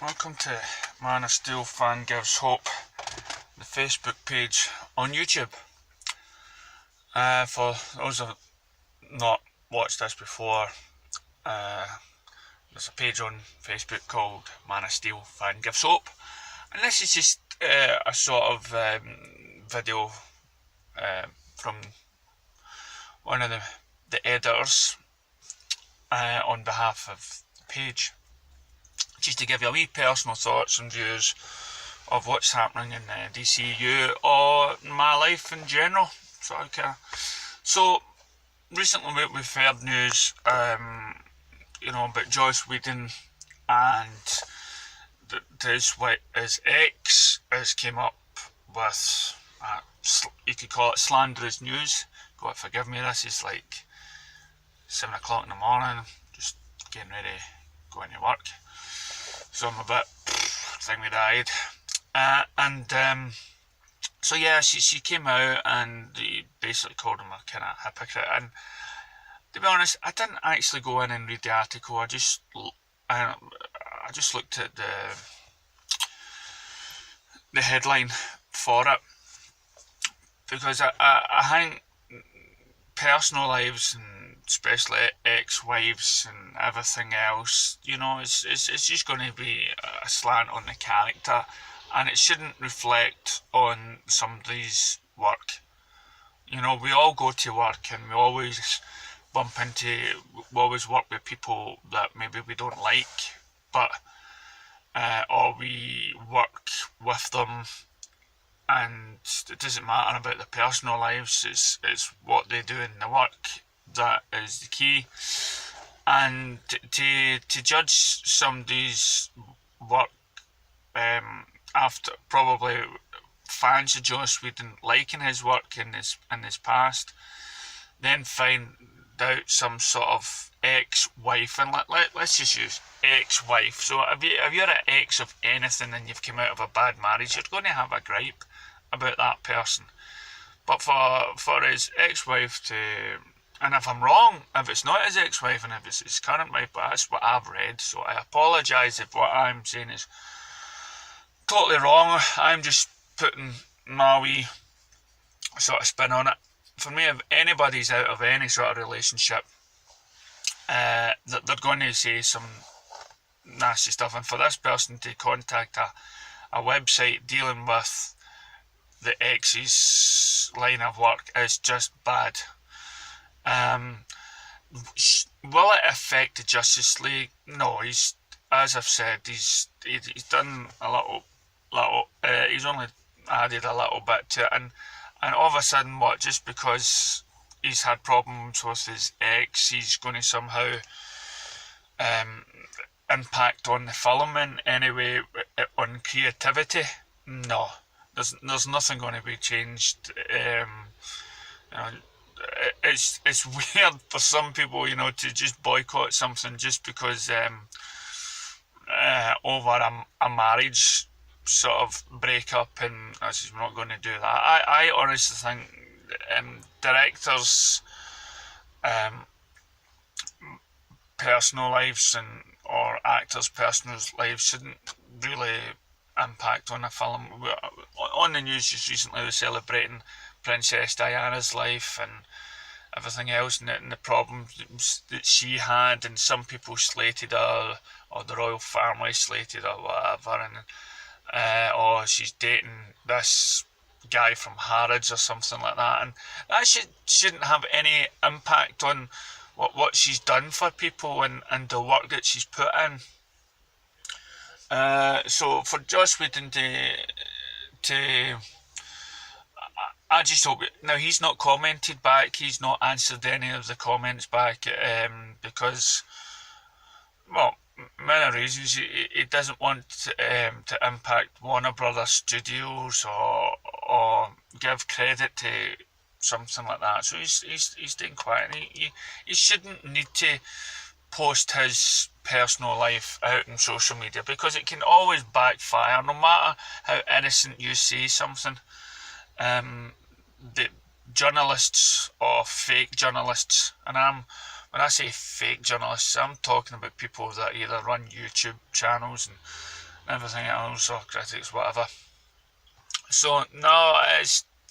Welcome to Man of Steel Fan Gives Hope, the Facebook page on YouTube. For those who have not watched this before, there's a page on Facebook called Man of Steel Fan Gives Hope, and this is just a sort of video from one of the editors on behalf of the page, just to give you a wee personal thoughts and views of what's happening in the Dceu or my life in general. So recently we've heard news, about Joss Weadons and his ex has came up with, you could call it slanderous news. God forgive me, this is like 7 o'clock in the morning, just getting ready, going to work. So I'm a bit thingy-eyed. So yeah, she came out and he basically called him a kind of hypocrite. And to be honest, I didn't actually go in and read the article. I just looked at the headline for it, because I think personal lives, and especially ex-wives and everything else, it's just going to be a slant on the character, and it shouldn't reflect on somebody's work. We all go to work and we always work with people that maybe we don't like, but or we work with them, and it doesn't matter about their personal lives. It's what they do in the work that is the key. And to judge somebody's work after probably fans of Joss Whedon liking his work in his past, then find out some sort of ex-wife, and let's just use ex-wife. So if you're an ex of anything and you've come out of a bad marriage, you're going to have a gripe about that person. But for his ex-wife to, and if I'm wrong, if it's not his ex-wife and if it's his current wife, but that's what I've read, so I apologise if what I'm saying is totally wrong. I'm just putting my wee sort of spin on it. For me, if anybody's out of any sort of relationship, that they're going to say some nasty stuff, and for this person to contact a website dealing with the ex's line of work is just bad. Will it affect the Justice League? No, as I've said, he's done a little. He's only added a little bit to it, and all of a sudden, just because he's had problems with his ex, he's going to somehow impact on the film in any way, on creativity? No. There's nothing going to be changed. It's weird for some people, to just boycott something just because over a marriage sort of breakup, and we're not going to do that. I honestly think directors' personal lives or actors' personal lives shouldn't really impact on a film. On the news just recently, we're celebrating Princess Diana's life and everything else, and the problems that she had, and some people slated her, or the royal family slated her, whatever, and or she's dating this guy from Harrods or something like that, and that shouldn't have any impact on what she's done for people and the work that she's put in. So for Joss Whedon to I just hope now he's not commented back, he's not answered any of the comments back, because, well, many reasons. He doesn't want to impact Warner Brothers Studios or give credit to something like that. So he's staying quiet. He shouldn't need to post his personal life out on social media, because it can always backfire, no matter how innocent you say something. The journalists or fake journalists, and when I say fake journalists, I'm talking about people that either run YouTube channels everything else, or critics, whatever. So no,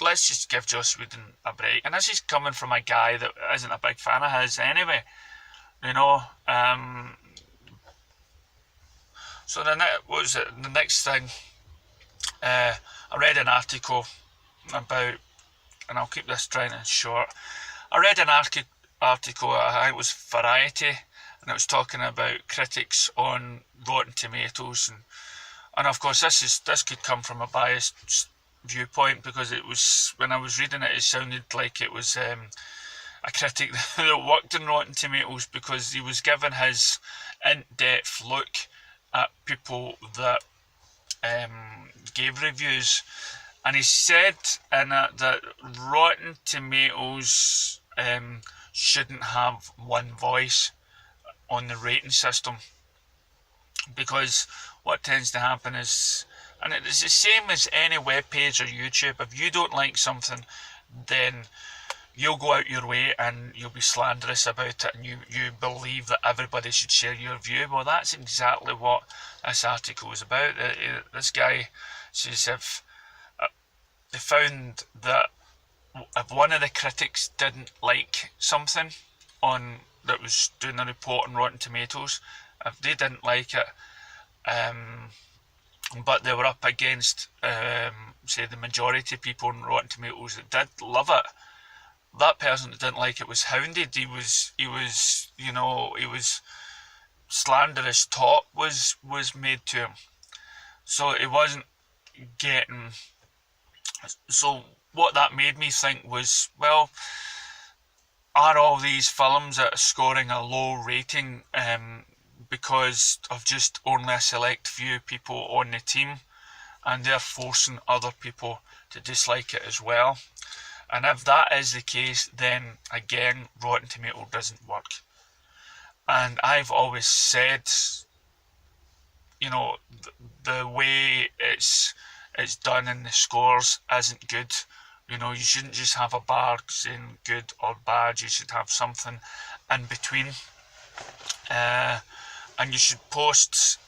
let's just give Joss Whedon a break. And this is coming from a guy that isn't a big fan of his anyway. You know. So what was it? The next thing, I read an article about, and I'll keep this trying and short. I read an article, I think it was Variety, and it was talking about critics on Rotten Tomatoes, and of course this could come from a biased viewpoint, because it was, when I was reading it, it sounded like it was a critic that worked in Rotten Tomatoes, because he was given his in-depth look at people that gave reviews, and he said in it that Rotten Tomatoes shouldn't have one voice on the rating system, because what tends to happen is, and it's the same as any web page or YouTube, if you don't like something, then you'll go out your way and you'll be slanderous about it, and you believe that everybody should share your view. Well, that's exactly what this article is about. This guy says if they found that if one of the critics didn't like something that was doing a report on Rotten Tomatoes, if they didn't like it, but they were up against, say, the majority of people on Rotten Tomatoes that did love it, that person that didn't like it was hounded. He was slanderous talk was made to him. So it wasn't getting. So what that made me think was, well, are all these films that are scoring a low rating because of just only a select few people on the team, and they're forcing other people to dislike it as well? And if that is the case, then again, Rotten Tomato doesn't work. And I've always said, the way it's done in the scores isn't good. You shouldn't just have a bar saying good or bad. You should have something in between. And you should post,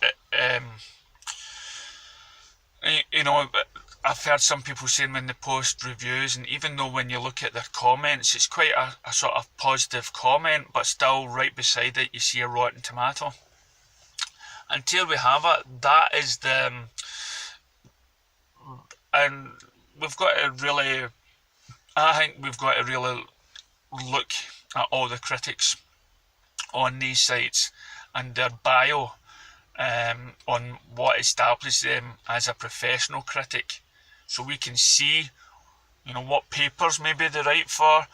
I've heard some people saying when they post reviews, and even though when you look at their comments, it's quite a sort of positive comment, but still right beside it you see a Rotten Tomato. Until we have it, that is and we've got to really, I think we've got to really look at all the critics on these sites and their bio on what establishes them as a professional critic, so we can see, what papers maybe they write for,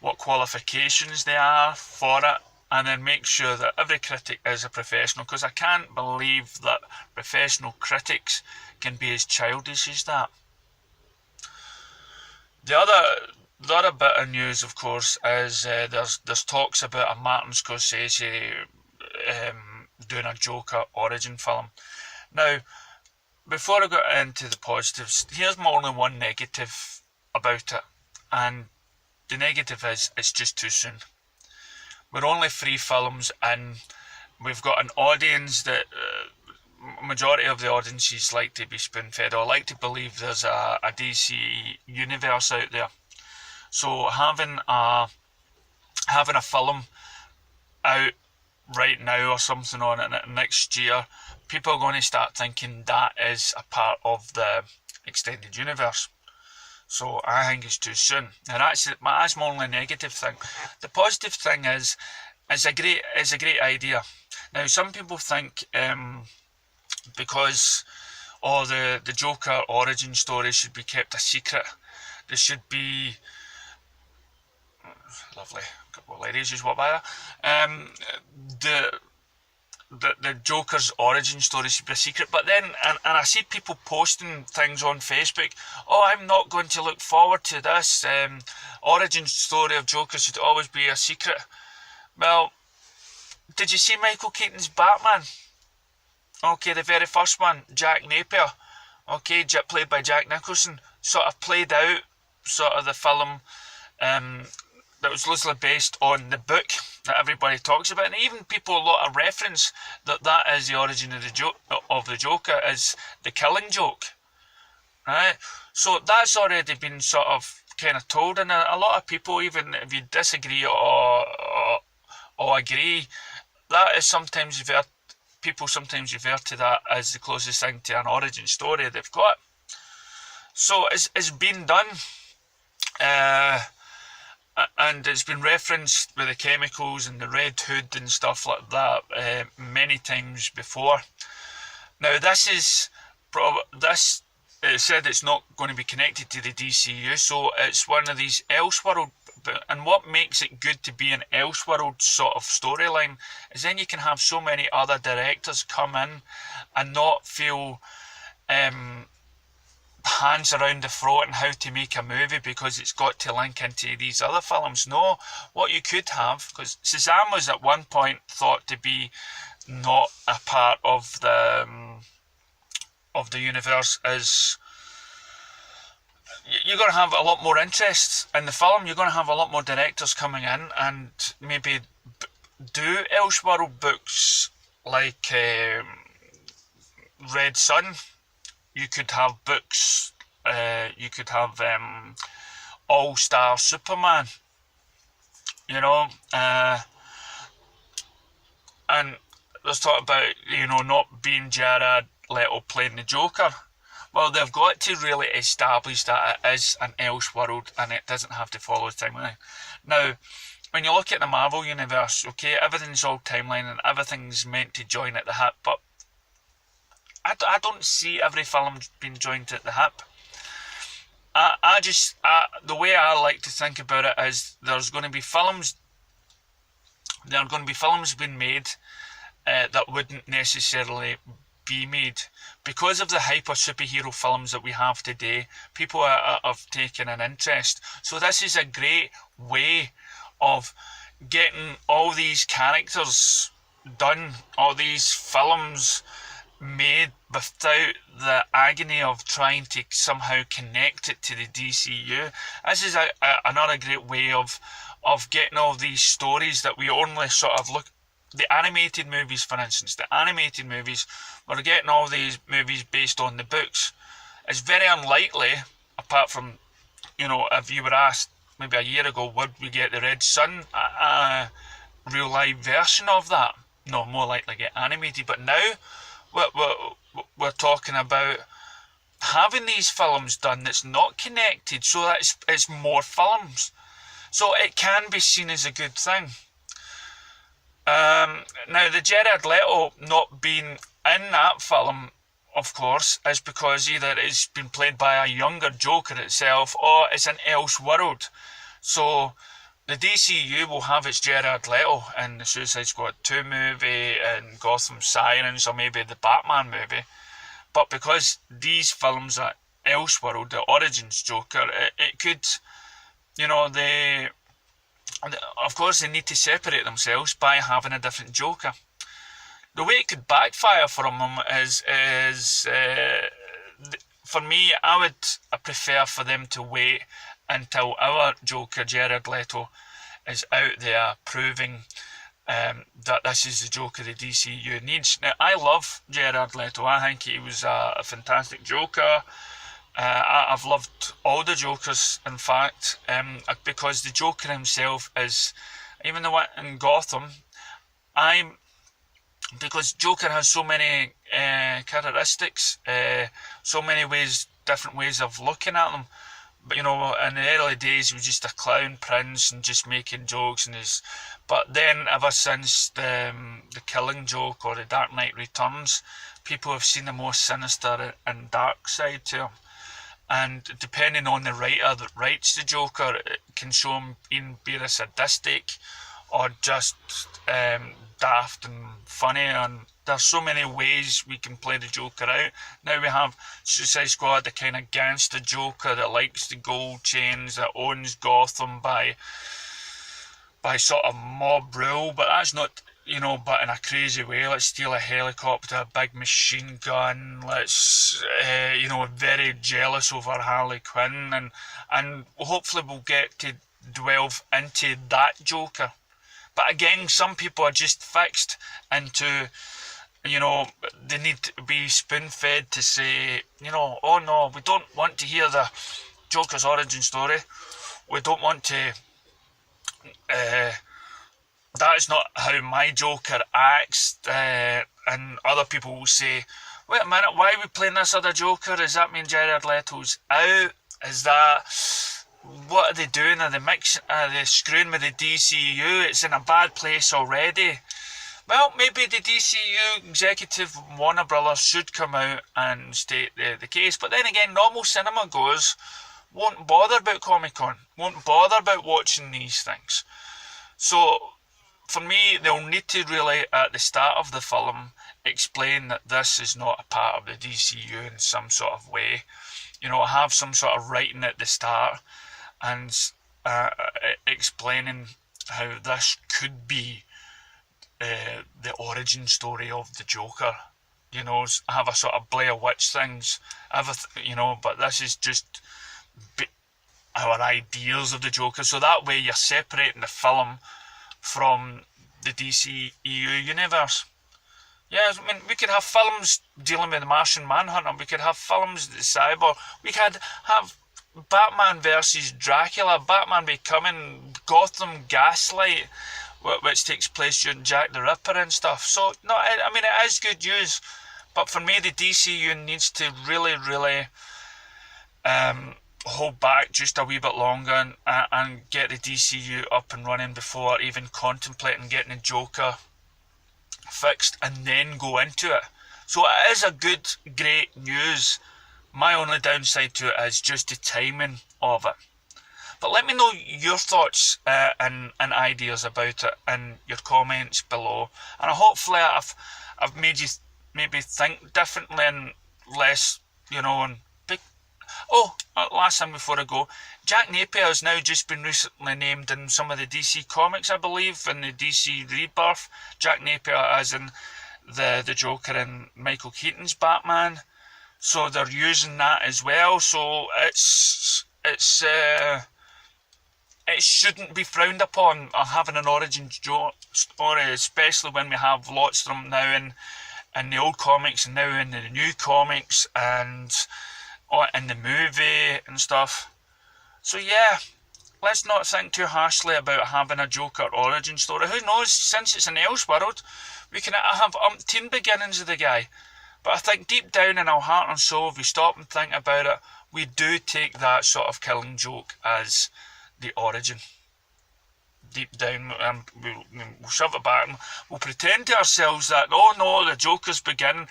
what qualifications they are for it, and then make sure that every critic is a professional, because I can't believe that professional critics can be as childish as that. The other bit of news, of course, is there's talks about a Martin Scorsese doing a Joker origin film. Now, before I get into the positives, here's my only one negative about it, and the negative is it's just too soon. We're only 3 films in. We've got an audience that majority of the audiences like to be spoon-fed. I like to believe there's a DC universe out there. So having a film out right now or something on it next year, people are going to start thinking that is a part of the extended universe. So I think it's too soon, and that's my only negative thing. The positive thing is a great idea. Now, some people think because the Joker origin story should be kept a secret. There should be lovely couple of ladies just walk by there. The Joker's origin story should be a secret, but then and I see people posting things on Facebook. Oh, I'm not going to look forward to this. Origin story of Joker should always be a secret. Well, did you see Michael Keaton's Batman? Okay, the very first one, Jack Napier. Okay, played by Jack Nicholson. Sort of played out sort of the film that was loosely based on the book that everybody talks about, and even people a lot of reference that is the origin of the Joker is the Killing Joke, right? So that's already been sort of kind of told, and a lot of people, even if you disagree or agree, that is sometimes people sometimes refer to that as the closest thing to an origin story they've got. So it's been done, and it's been referenced with the chemicals and the Red Hood and stuff like that many times before. Now this it said it's not going to be connected to the DCU, so it's one of these Elseworld. And what makes it good to be an Elseworld sort of storyline is then you can have so many other directors come in and not feel hands around the throat on how to make a movie because it's got to link into these other films. No, what you could have, because Shazam was at one point thought to be not a part of the universe, is you're going to have a lot more interest in the film. You're going to have a lot more directors coming in and maybe do Elseworld books like Red Sun. You could have books, you could have All-Star Superman, you know, and there's talk about, you know, not being Jared Leto playing the Joker. Well, they've got to really establish that it is an Elseworld and it doesn't have to follow the timeline. Now, when you look at the Marvel Universe, okay, everything's all timeline and everything's meant to join at the hip, but I don't see every film being joined at the hip. The way I like to think about it is there are going to be films being made that wouldn't necessarily be made. Because of the hyper superhero films that we have today, people have taken an interest. So this is a great way of getting all these characters done, all these films made without the agony of trying to somehow connect it to the DCU. This is another great way of getting all these stories that we only sort of look. The animated movies, for instance, we're getting all these movies based on the books. It's very unlikely, apart from, you know, if you were asked maybe a year ago, would we get the Red Sun, real live version of that? No, more likely get animated. But now we're talking about having these films done that's not connected, so that it's more films. So it can be seen as a good thing. Now, the Jared Leto not being in that film, of course, is because either it's been played by a younger Joker itself or it's an Elseworld. So the DCU will have its Jared Leto in the Suicide Squad 2 movie and Gotham Sirens or maybe the Batman movie. But because these films are Elseworld, the Origins Joker, it could, you know, of course they need to separate themselves by having a different Joker. The way it could backfire for them is for me, I prefer for them to wait until our Joker, Jared Leto, is out there proving that this is the Joker the DCU needs. Now, I love Jared Leto. I think he was a fantastic Joker. I've loved all the Jokers, in fact, because the Joker himself is, even the one in Gotham, because Joker has so many characteristics, so many different ways of looking at them. But, you know, in the early days he was just a clown prince and just making jokes, but then ever since the Killing Joke or the Dark Knight Returns, people have seen the more sinister and dark side to him. And depending on the writer that writes the Joker, it can show him being either sadistic or just daft and funny. And there's so many ways we can play the Joker out. Now we have Suicide Squad, the kind of gangster Joker that likes the gold chains, that owns Gotham by sort of mob rule, but that's not, you know, but in a crazy way. Let's steal a helicopter, a big machine gun, let's, you know, very jealous over Harley Quinn, and hopefully we'll get to delve into that Joker. But again, some people are just fixed into, you know, they need to be spoon-fed to say, you know, oh no, we don't want to hear the Joker's origin story. We don't want to, that is not how my Joker acts. And other people will say, wait a minute, why are we playing this other Joker? Does that mean Jared Leto's out? Is that, what are they doing? Are they screwing with the DCU? It's in a bad place already. Well, maybe the DCU executive Warner Brothers should come out and state the case. But then again, normal cinema goers won't bother about Comic-Con, won't bother about watching these things. So, for me, they'll need to really, at the start of the film, explain that this is not a part of the DCU in some sort of way. You know, have some sort of writing at the start and explaining how this could be the origin story of the Joker. You know, have a sort of Blair Witch things, you know, but this is just our ideas of the Joker. So that way you're separating the film from the DCEU universe. Yeah, I mean, we could have films dealing with the Martian Manhunter, we could have films the Cyborg, we could have Batman versus Dracula, Batman becoming Gotham Gaslight, which takes place during Jack the Ripper and stuff. So, no, I mean, it is good news, but for me, the DCU needs to really, really hold back just a wee bit longer and get the DCU up and running before even contemplating getting a Joker fixed and then go into it. So it is a good, great news. My only downside to it is just the timing of it. But let me know your thoughts and ideas about it in your comments below. And hopefully I've made you maybe think differently and less, you know, and big. Oh, last thing before I go, Jack Napier has now just been recently named in some of the DC comics, I believe, in the DC Rebirth. Jack Napier as in the Joker in Michael Keaton's Batman. So they're using that as well. So it shouldn't be frowned upon having an origin story, especially when we have lots of them now in the old comics and now in the new comics and in the movie and stuff. So yeah, let's not think too harshly about having a Joker origin story. Who knows, since it's an Elseworld, we can have umpteen beginnings of the guy. But I think deep down in our heart and soul, if we stop and think about it, we do take that sort of Killing Joke as the origin. Deep down, we'll shove it back and we'll pretend to ourselves that, oh no, the Joker's beginning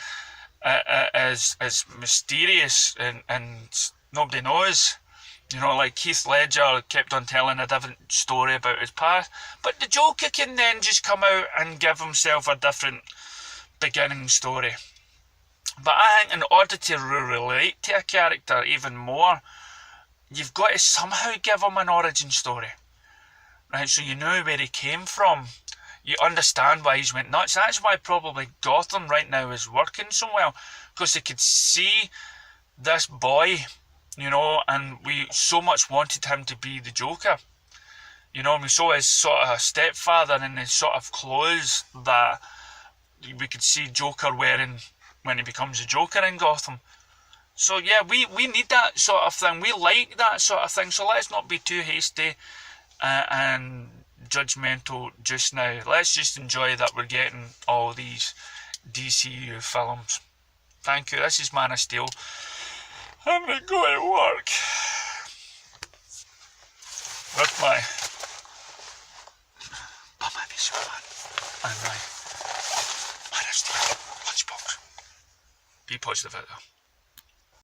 is mysterious and nobody knows. You know, like Heath Ledger kept on telling a different story about his past. But the Joker can then just come out and give himself a different beginning story. But I think in order to relate to a character even more, you've got to somehow give him an origin story. Right, so you know where he came from. You understand why he's went nuts. That's why probably Gotham right now is working so well. Because they could see this boy, you know, and we so much wanted him to be the Joker. You know, we saw his sort of stepfather in his sort of clothes that we could see Joker wearing when he becomes a Joker in Gotham. So yeah, we need that sort of thing. We like that sort of thing. So let's not be too hasty and judgmental just now. Let's just enjoy that we're getting all these DCU films. Thank you. This is Man of Steel. I'm going to work with my Batman v Superman and my Man of Steel lunchbox. Be positive out there.